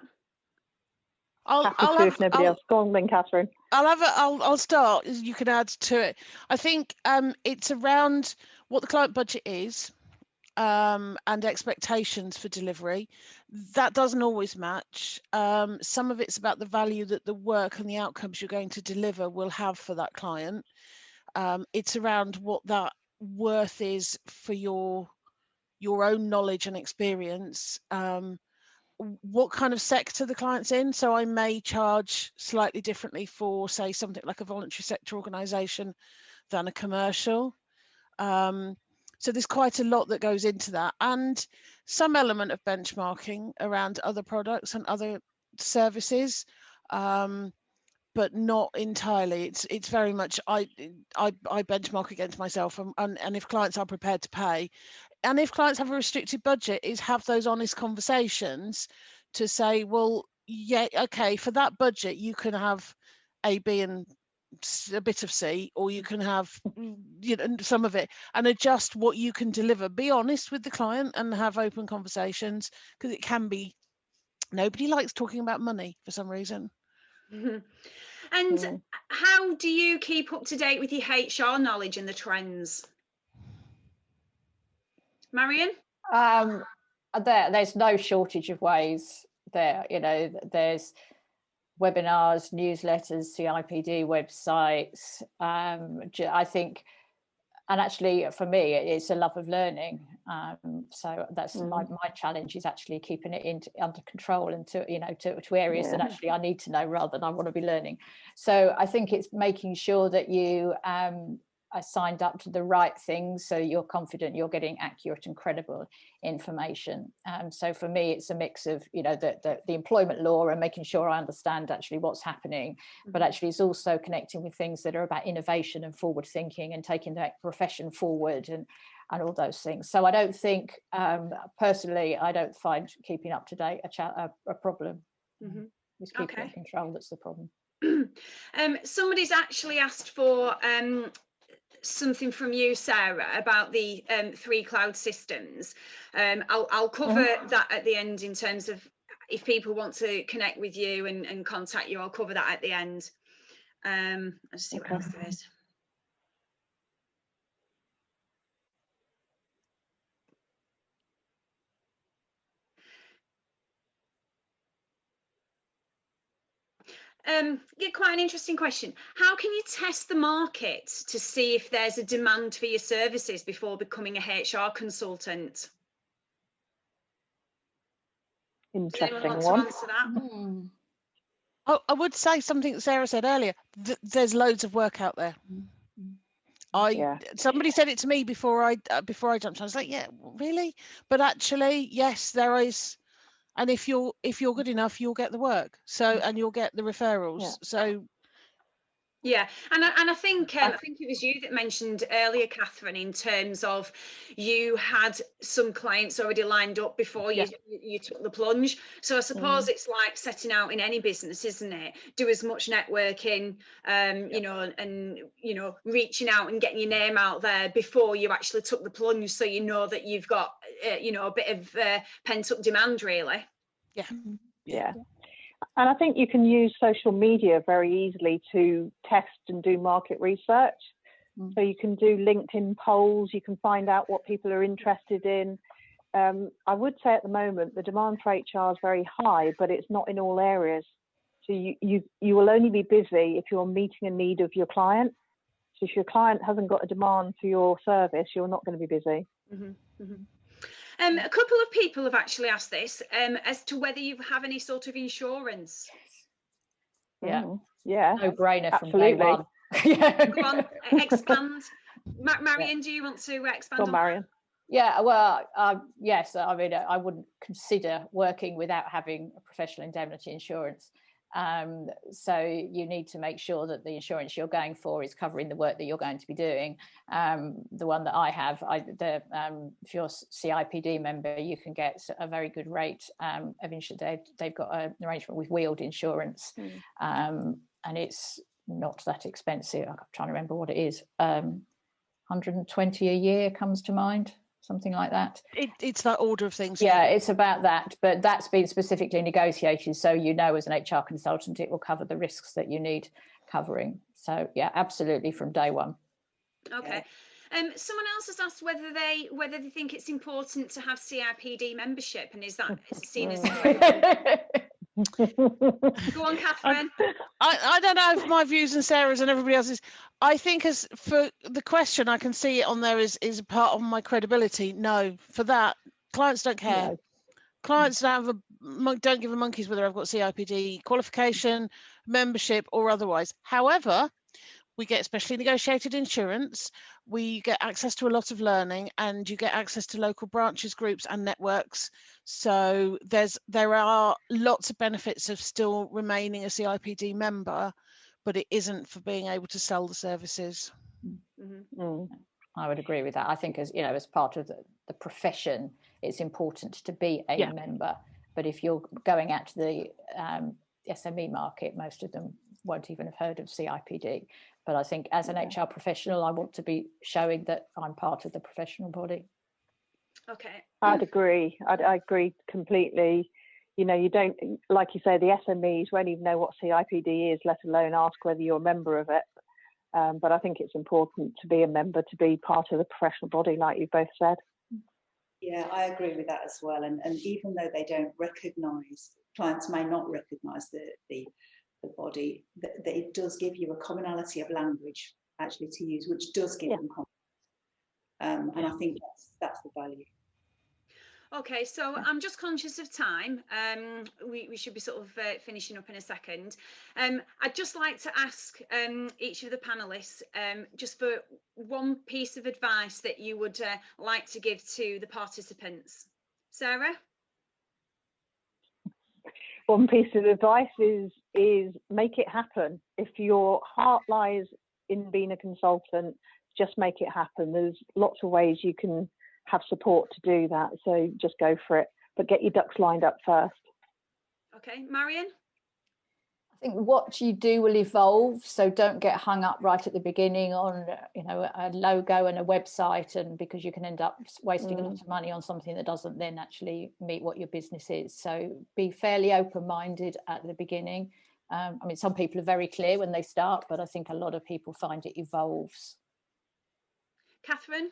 If nobody else. Go on then, Catherine. I'll start. You can add to it. I think it's around what the client budget is, and expectations for delivery. That doesn't always match. Some of it's about the value that the work and the outcomes you're going to deliver will have for that client. It's around what that worth is for your own knowledge and experience. What kind of sector the client's in. So I may charge slightly differently for, say, something like a voluntary sector organisation than a commercial. So there's quite a lot that goes into that, and some element of benchmarking around other products and other services, but not entirely. It's very much I benchmark against myself, and if clients are prepared to pay, and if clients have a restricted budget, is have those honest conversations to say, well, yeah, okay, for that budget you can have A, B, and a bit of C, or you can have some of it, and adjust what you can deliver. Be honest with the client and have open conversations, because it can be, nobody likes talking about money for some reason. And how do you keep up to date with your HR knowledge and the trends? Marion? There's no shortage of ways there. There's webinars, newsletters, CIPD websites. I think, and actually for me, it's a love of learning. So that's my challenge, is actually keeping it under control and to areas that actually I need to know rather than I want to be learning. So I think it's making sure that you are signed up to the right things, so you're confident you're getting accurate and credible information. So for me, it's a mix of the employment law and making sure I understand actually what's happening, but actually it's also connecting with things that are about innovation and forward thinking and taking that profession forward and all those things. So I don't think, personally, I don't find keeping up to date a problem. It's keeping it in control that's the problem. Somebody's actually asked for something from you, Sarah, about the 3 cloud systems. I'll cover that at the end, in terms of if people want to connect with you and contact you. I'll cover that at the end. I'll just see what else there is. Yeah, quite an interesting question. How can you test the market to see if there's a demand for your services before becoming a HR consultant? Interesting one. one. To answer that? I would say something that Sarah said earlier. There's loads of work out there. Somebody said it to me before I jumped. I was like, yeah, really? But actually, yes, there is. And if you're good enough, you'll get the work. So, and you'll get the referrals. Yeah. So. Yeah, and I think it was you that mentioned earlier, Catherine, in terms of you had some clients already lined up before you took the plunge. So I suppose it's like setting out in any business, isn't it? Do as much networking, you know, and reaching out and getting your name out there before you actually took the plunge, so you know that you've got a bit of pent up demand, really. Yeah. And I think you can use social media very easily to test and do market research. So you can do LinkedIn polls, you can find out what people are interested in. I would say at the moment, the demand for HR is very high, but it's not in all areas. So you will only be busy if you're meeting a need of your client. So if your client hasn't got a demand for your service, you're not going to be busy. A couple of people have actually asked this as to whether you have any sort of insurance. Yeah. No brainer from day one. Go on, expand. Marion, do you want to expand on Marion? Yeah, well, yes. I mean, I wouldn't consider working without having a professional indemnity insurance. So you need to make sure that the insurance you're going for is covering the work that you're going to be doing. The one that I have, if you're a CIPD member, you can get a very good rate of insurance. They've got an arrangement with wheeled insurance, and it's not that expensive. I'm trying to remember what it is. 120 a year comes to mind. Something like that. It's that order of things. Yeah, it's about that, but that's been specifically negotiated, so as an HR consultant, it will cover the risks that you need covering. So yeah, absolutely from day one. Okay. Someone else has asked whether they think it's important to have CIPD membership, and is that seen as Go on, Catherine. I don't know if my views and Sarah's and everybody else's. I think as for the question, I can see it on there is a part of my credibility. No, for that, clients don't care. No. Clients don't give a monkey's whether I've got CIPD qualification, membership, or otherwise. However, we get specially negotiated insurance, we get access to a lot of learning, and you get access to local branches, groups and networks. So there are lots of benefits of still remaining a CIPD member, but it isn't for being able to sell the services. I would agree with that. I think as part of the profession, it's important to be a member. But if you're going out to the SME market, most of them won't even have heard of CIPD. But I think as an HR professional, I want to be showing that I'm part of the professional body. Okay. I'd agree. I agree completely. You don't, like you say, the SMEs won't even know what CIPD is, let alone ask whether you're a member of it. But I think it's important to be a member, to be part of the professional body, like you both said. Yeah, I agree with that as well. And even though they don't recognise, clients may not recognise the body, that it does give you a commonality of language actually to use, which does give them confidence. And I think that's the value. Okay, so I'm just conscious of time. We should be sort of finishing up in a second. I'd just like to ask each of the panelists just for one piece of advice that you would like to give to the participants. Sarah? One piece of advice is make it happen. If your heart lies in being a consultant, just make it happen. There's lots of ways you can have support to do that, so just go for it, but get your ducks lined up first. Okay, Marion? I think what you do will evolve, so don't get hung up right at the beginning on a logo and a website, and because you can end up wasting a lot of money on something that doesn't then actually meet what your business is. So be fairly open-minded at the beginning. I mean, some people are very clear when they start, but I think a lot of people find it evolves. Catherine?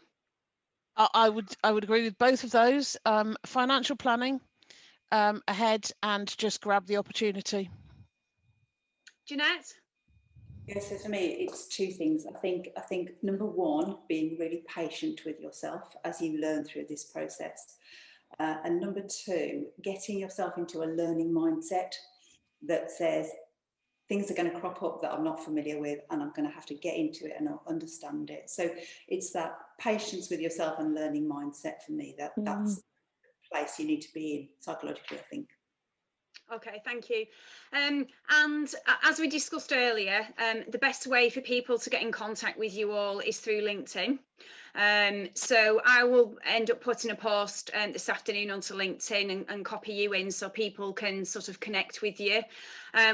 I would agree with both of those. Financial planning ahead, and just grab the opportunity. Jeanette? Yeah, so for me, it's two things. I think number one, being really patient with yourself as you learn through this process. And number two, getting yourself into a learning mindset that says, things are going to crop up that I'm not familiar with, and I'm going to have to get into it and understand it. So it's that patience with yourself and learning mindset for me, that's the place you need to be in psychologically, I think. Okay, thank you. And as we discussed earlier, the best way for people to get in contact with you all is through LinkedIn. So I will end up putting a post this afternoon onto LinkedIn and copy you in so people can sort of connect with you.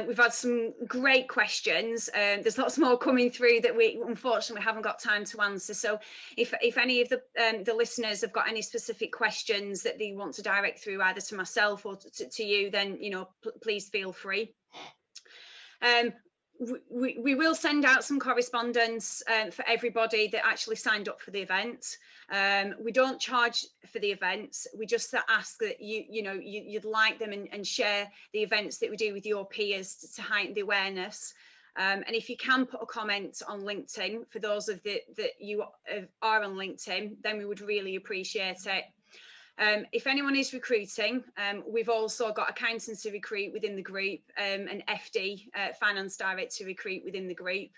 We've had some great questions. There's lots more coming through that we unfortunately haven't got time to answer. So if any of the listeners have got any specific questions that they want to direct through either to myself or to you, then please feel free. We will send out some correspondence for everybody that actually signed up for the event. We don't charge for the events. We just ask that you'd like them and share the events that we do with your peers to heighten the awareness. And if you can put a comment on LinkedIn for those of that you are on LinkedIn, then we would really appreciate it. If anyone is recruiting, we've also got accountants to recruit within the group, and FD, finance director to recruit within the group.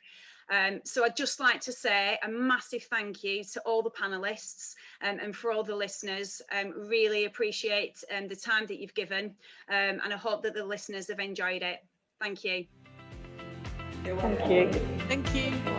So I'd just like to say a massive thank you to all the panelists and for all the listeners. Really appreciate the time that you've given, and I hope that the listeners have enjoyed it. Thank you. Thank you. Thank you.